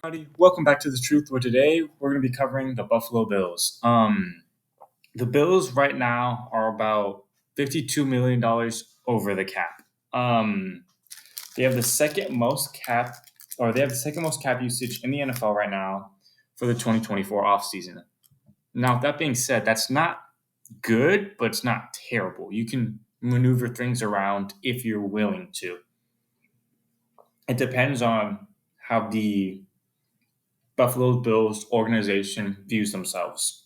Howdy. Welcome back to The Truth, where today we're going to be covering the Buffalo Bills. The Bills right now are about $52 million over the cap. They have the second most cap, or they have the second most cap usage in the NFL right now for the 2024 offseason. Now, with that being said, that's not good, but it's not terrible. You can maneuver things around if you're willing to. It depends on how the Buffalo Bills organization views themselves.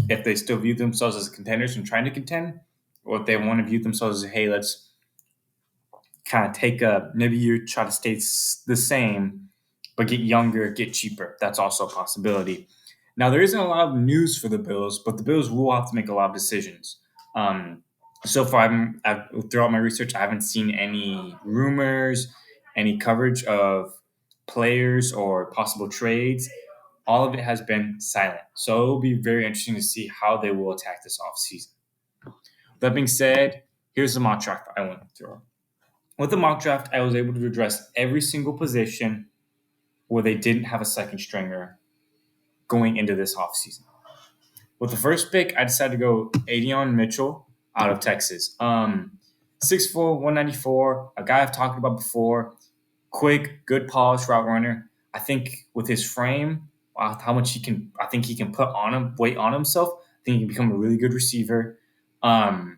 If they still view themselves as contenders and trying to contend, or if they want to view themselves as, hey, let's kind of take maybe you try to stay the same, but get younger, get cheaper. That's also a possibility. Now, there isn't a lot of news for the Bills, but the Bills will have to make a lot of decisions. So far, throughout my research, I haven't seen any rumors, any coverage of players or possible trades. All of it has been silent. So it will be very interesting to see how they will attack this offseason. That being said, here's the mock draft I went through. With the mock draft, I was able to address every single position where they didn't have a second stringer going into this offseason. With the first pick, I decided to go Adion Mitchell out of Texas. 6'4", 194, a guy I've talked about before. Quick, good polished route runner. I think with his frame, how much I think he can put on him, weight on himself. I think he can become a really good receiver. I'll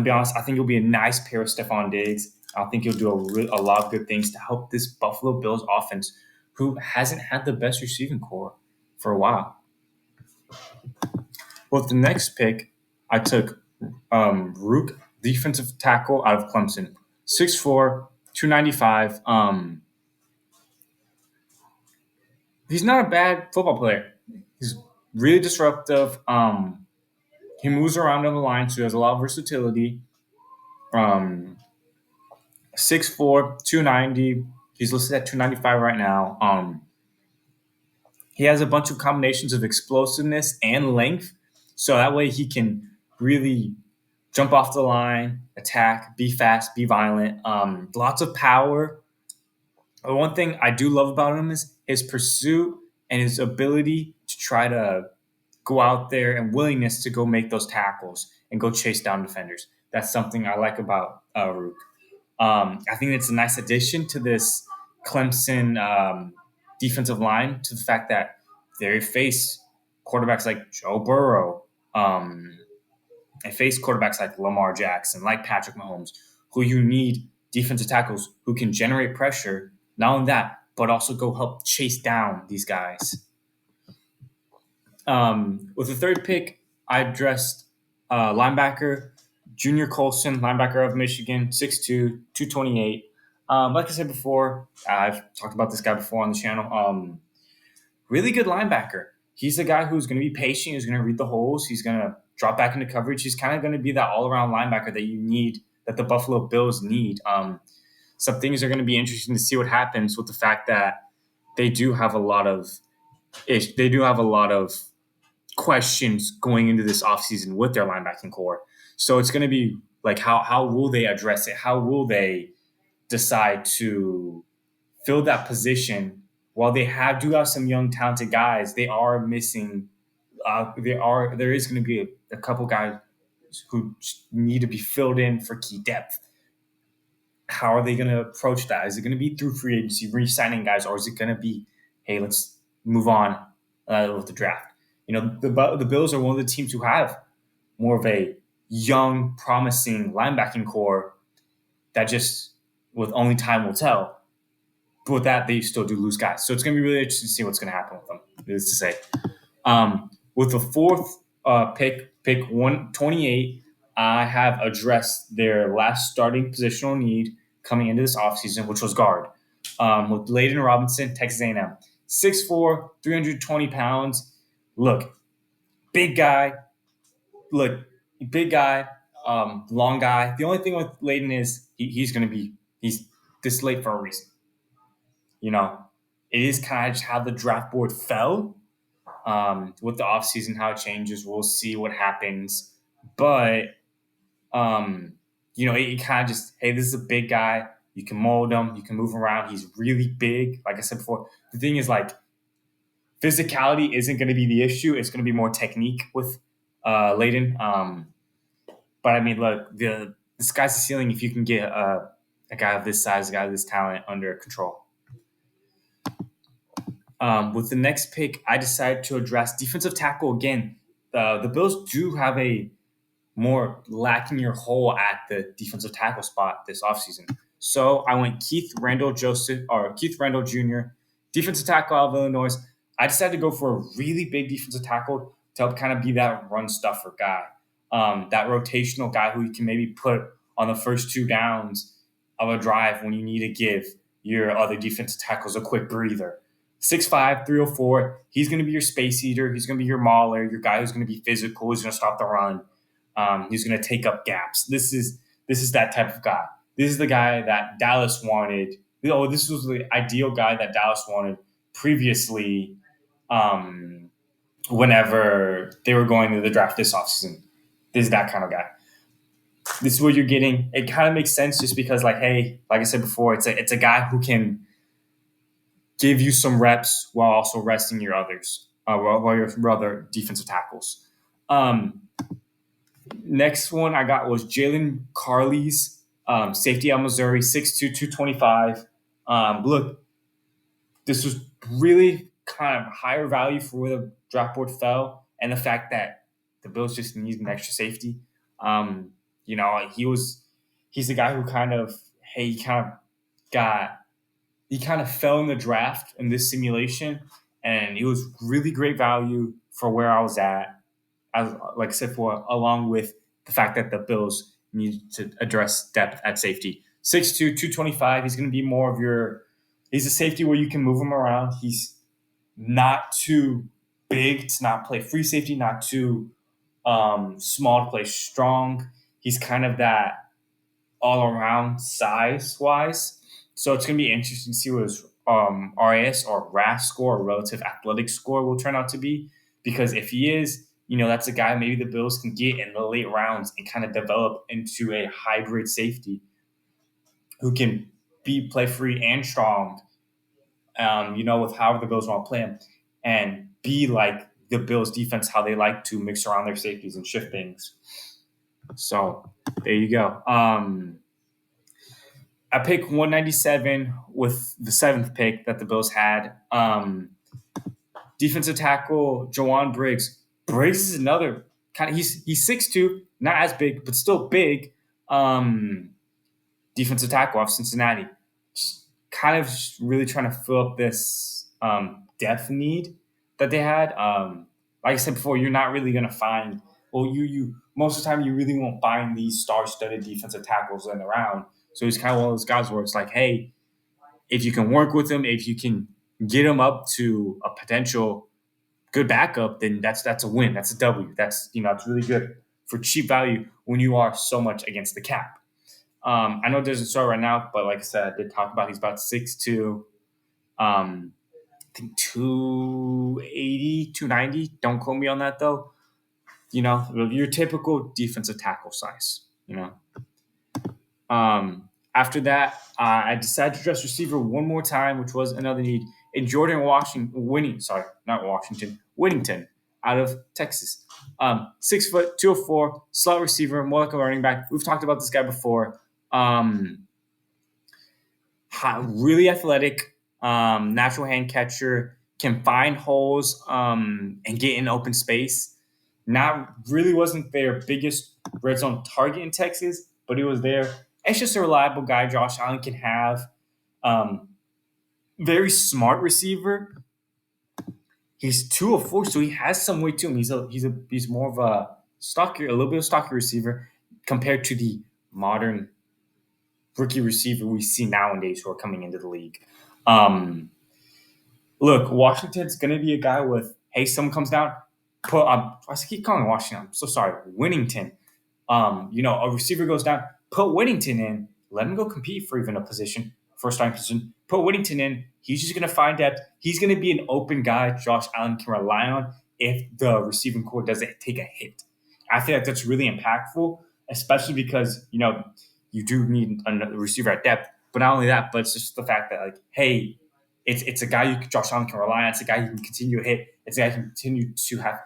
be honest, I think he'll be a nice pair of Stephon Diggs. I think he'll do a lot of good things to help this Buffalo Bills offense, who hasn't had the best receiving core for a while. With the next pick, I took Rook, defensive tackle out of Clemson, 6'4", 295. He's not a bad football player. He's really disruptive. He moves around on the line, so he has a lot of versatility. 6'4", 290. He's listed at 295 right now. He has a bunch of combinations of explosiveness and length, so that way he can really jump off the line, attack, be fast, be violent. Lots of power. One thing I do love about him is his pursuit and his ability to try to go out there and willingness to go make those tackles and go chase down defenders. That's something I like about Rook. I think it's a nice addition to this Clemson defensive line, to the fact that they face quarterbacks like Joe Burrow. They face quarterbacks like Lamar Jackson, like Patrick Mahomes, who you need defensive tackles who can generate pressure. Not only that, but also go help chase down these guys. With the third pick, I addressed linebacker Junior Colson, linebacker of Michigan, 6'2", 228. Like I said before, I've talked about this guy before on the channel. Really good linebacker. He's the guy who's going to be patient. He's going to read the holes. He's going to drop back into coverage. He's kind of going to be that all-around linebacker that you need, that the Buffalo Bills need. Some things are going to be interesting to see what happens with the fact that they do have a lot of questions going into this offseason with their linebacking core. So it's going to be like, how will they address it? How will they decide to fill that position? While they do have some young talented guys, they are missing. There is going to be a couple guys who need to be filled in for key depth. How are they going to approach that? Is it going to be through free agency, re-signing guys, or is it going to be, hey, let's move on with the draft? You know, the Bills are one of the teams who have more of a young, promising linebacking core that just, with only time will tell. But with that, they still do lose guys. So it's going to be really interesting to see what's going to happen with them, needless to say. With the fourth pick 128, I have addressed their last starting positional need coming into this offseason, which was guard. With Layden Robinson, Texas A&M. 6'4", 320 pounds. Look, big guy. Long guy. The only thing with Layden is he's this late for a reason. You know, it is kind of just how the draft board fell. With the offseason, how it changes, we'll see what happens. But, it kind of just, hey, this is a big guy. You can mold him. You can move around. He's really big. Like I said before, the thing is like physicality isn't going to be the issue. It's going to be more technique with Layden. But I mean, look, the sky's the ceiling if you can get a guy of this size, a guy of this talent under control. With the next pick, I decided to address defensive tackle again. The Bills do have a more lacking your hole at the defensive tackle spot this offseason. So I went Keith Randall Jr., defensive tackle out of Illinois. I decided to go for a really big defensive tackle to help kind of be that run stuffer guy, that rotational guy who you can maybe put on the first two downs of a drive when you need to give your other defensive tackles a quick breather. 6'5", 304. He's going to be your space eater. He's going to be your mauler, your guy who's going to be physical. He's going to stop the run. He's going to take up gaps. This is that type of guy. This is the guy that Dallas wanted. This was the ideal guy that Dallas wanted previously whenever they were going to the draft this offseason. This is that kind of guy. This is what you're getting. It kind of makes sense just because, like I said before, it's a guy who can give you some reps while also resting your others, while your other defensive tackles. Next one I got was Jalen Carley's safety out of Missouri, 6'2", 225. Look, this was really kind of higher value for where the draft board fell, and the fact that the Bills just need an extra safety. He's a guy who he kind of fell in the draft in this simulation, and it was really great value for where I was at. Like I said before, along with the fact that the Bills need to address depth at safety. 6'2", 225. He's going to be more of he's a safety where you can move him around. He's not too big to not play free safety, not too small to play strong. He's kind of that all-around size-wise. So it's going to be interesting to see what his RAS or RAS score, or relative athletic score, will turn out to be. Because if he is, that's a guy maybe the Bills can get in the late rounds and kind of develop into a hybrid safety who can play free and strong, with however the Bills want to play him, and be like the Bills defense, how they like to mix around their safeties and shift things. So there you go. I picked 197 with the 7th pick that the Bills had. Defensive tackle, Jawan Briggs. Briggs is another kind of, he's 6'2", not as big, but still big. Defensive tackle off Cincinnati. Just kind of really trying to fill up this depth need that they had. Like I said before, you're not really going to find, you most of the time you really won't find these star-studded defensive tackles in the round. So he's kind of one of those guys where it's like, hey, if you can work with him, if you can get him up to a potential good backup, then that's a win. That's a W. That's it's really good for cheap value when you are so much against the cap. I know it doesn't start right now, but like I said, I did talk about he's about 6'2", I think 280, 290. Don't quote me on that though. Your typical defensive tackle size. After that, I decided to address receiver one more time, which was another need in Whittington out of Texas. 6 foot, 204, slot receiver, more like a running back. We've talked about this guy before. Really athletic, natural hand catcher, can find holes and get in open space. Wasn't their biggest red zone target in Texas, but he was there. It's just a reliable guy Josh Allen can have. Very smart receiver. He's 204, so he has some weight to him. He's more of a little bit of stocky receiver compared to the modern rookie receiver we see nowadays who are coming into the league. Look, Washington's going to be a guy with, hey, someone comes down, I keep calling Washington. I'm so sorry. Winnington. A receiver goes down, put Whittington in, let him go compete for even a position, first time position. Put Whittington in. He's just going to find depth. He's going to be an open guy Josh Allen can rely on if the receiving core doesn't take a hit. I think that's really impactful, especially because, you do need a receiver at depth. But not only that, but it's just the fact that like, hey, it's a guy Josh Allen can rely on. It's a guy you can continue to hit. It's a guy you can continue to have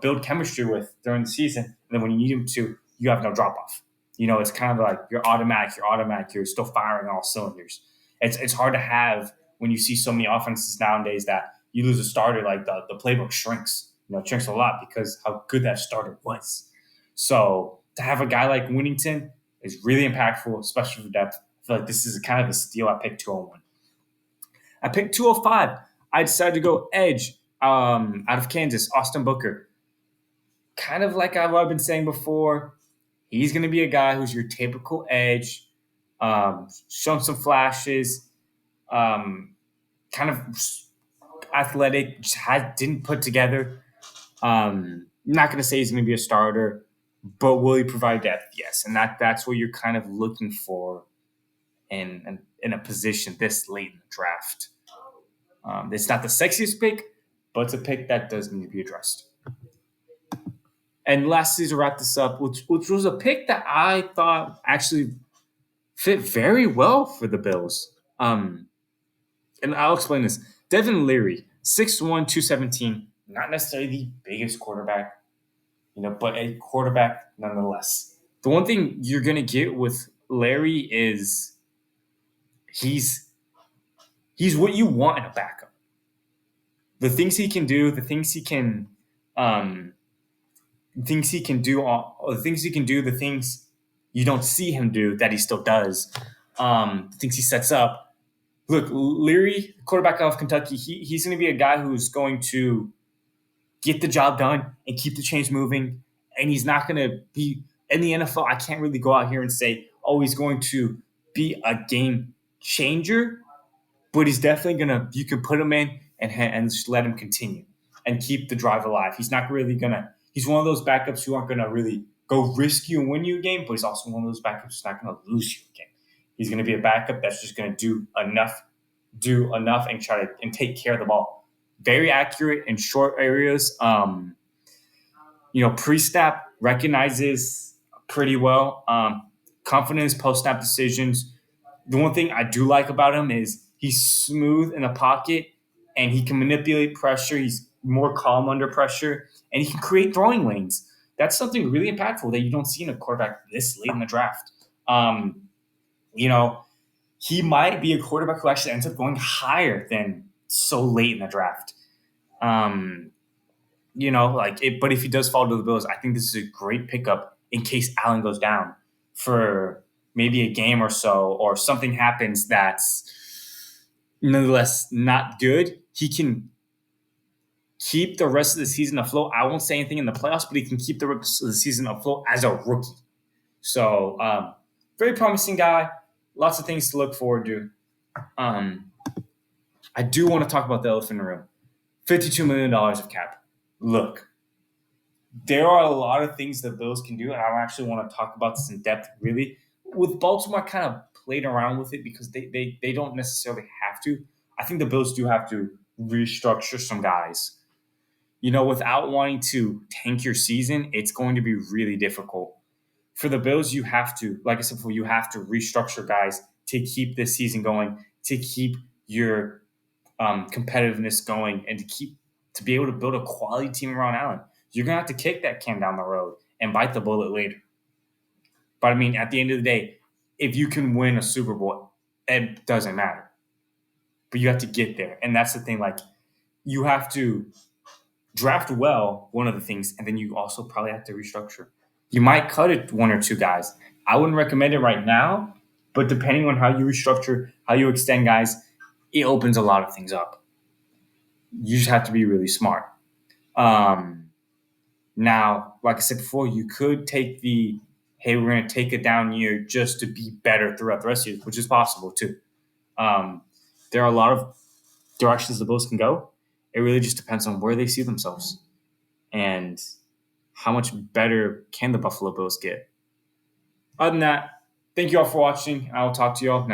build chemistry with during the season. And then when you need him to, you have no drop off. It's kind of like you're automatic. You're automatic. You're still firing on all cylinders. It's hard to have when you see so many offenses nowadays that you lose a starter, like the playbook shrinks. It shrinks a lot because how good that starter was. So to have a guy like Winnington is really impactful, especially for depth. I feel like this is kind of a steal. I picked 201. I picked 205. I decided to go edge out of Kansas, Austin Booker. Kind of like what I've been saying before, he's going to be a guy who's your typical edge, shown some flashes, kind of athletic, just didn't put together. Not going to say he's going to be a starter, but will he provide depth? Yes, and that's what you're kind of looking for in a position this late in the draft. It's not the sexiest pick, but it's a pick that does need to be addressed. And lastly, to wrap this up, which was a pick that I thought actually fit very well for the Bills. And I'll explain this. Devin Leary, 6'1", 217, not necessarily the biggest quarterback, but a quarterback nonetheless. The one thing you're going to get with Larry is he's what you want in a backup. The things he can do, the things he can the things you don't see him do that he still does, things he sets up. Look, Leary, quarterback out of Kentucky, he's going to be a guy who's going to get the job done and keep the chains moving. And he's not going to be in the NFL. I can't really go out here and say, he's going to be a game changer, but he's definitely you can put him in and just let him continue and keep the drive alive. He's not really he's one of those backups who aren't going to really go risk you and win you a game, but he's also one of those backups who's not going to lose you a game. He's going to be a backup that's just going to do enough and try to take care of the ball. Very accurate in short areas. Pre-snap recognizes pretty well. Confidence, post-snap decisions. The one thing I do like about him is he's smooth in the pocket and he can manipulate pressure. He's more calm under pressure and he can create throwing lanes. That's something really impactful that you don't see in a quarterback this late in the draft. He might be a quarterback who actually ends up going higher than so late in the draft. But if he does fall to the Bills, I think this is a great pickup in case Allen goes down for maybe a game or so, or something happens that's nonetheless not good. He can keep the rest of the season afloat. I won't say anything in the playoffs, but he can keep the rest of the season afloat as a rookie. So, very promising guy. Lots of things to look forward to. I do want to talk about the elephant in the room. $52 million of cap. Look, there are a lot of things the Bills can do, and I actually want to talk about this in depth, really. With Baltimore kind of played around with it because they don't necessarily have to. I think the Bills do have to restructure some guys. Without wanting to tank your season, it's going to be really difficult. For the Bills, you have to, like I said before, you have to restructure guys to keep this season going, to keep your competitiveness going, and to be able to build a quality team around Allen. You're going to have to kick that can down the road and bite the bullet later. But, at the end of the day, if you can win a Super Bowl, it doesn't matter. But you have to get there. And that's the thing. You have to draft well, one of the things, and then you also probably have to restructure. You might cut it one or two guys. I wouldn't recommend it right now, but depending on how you restructure, how you extend guys, it opens a lot of things up. You just have to be really smart. Now, like I said before, you could take we're going to take a down year just to be better throughout the rest of the year, which is possible too. There are a lot of directions the Bills can go. It really just depends on where they see themselves and how much better can the Buffalo Bills get. Other than that, thank you all for watching. I will talk to you all next.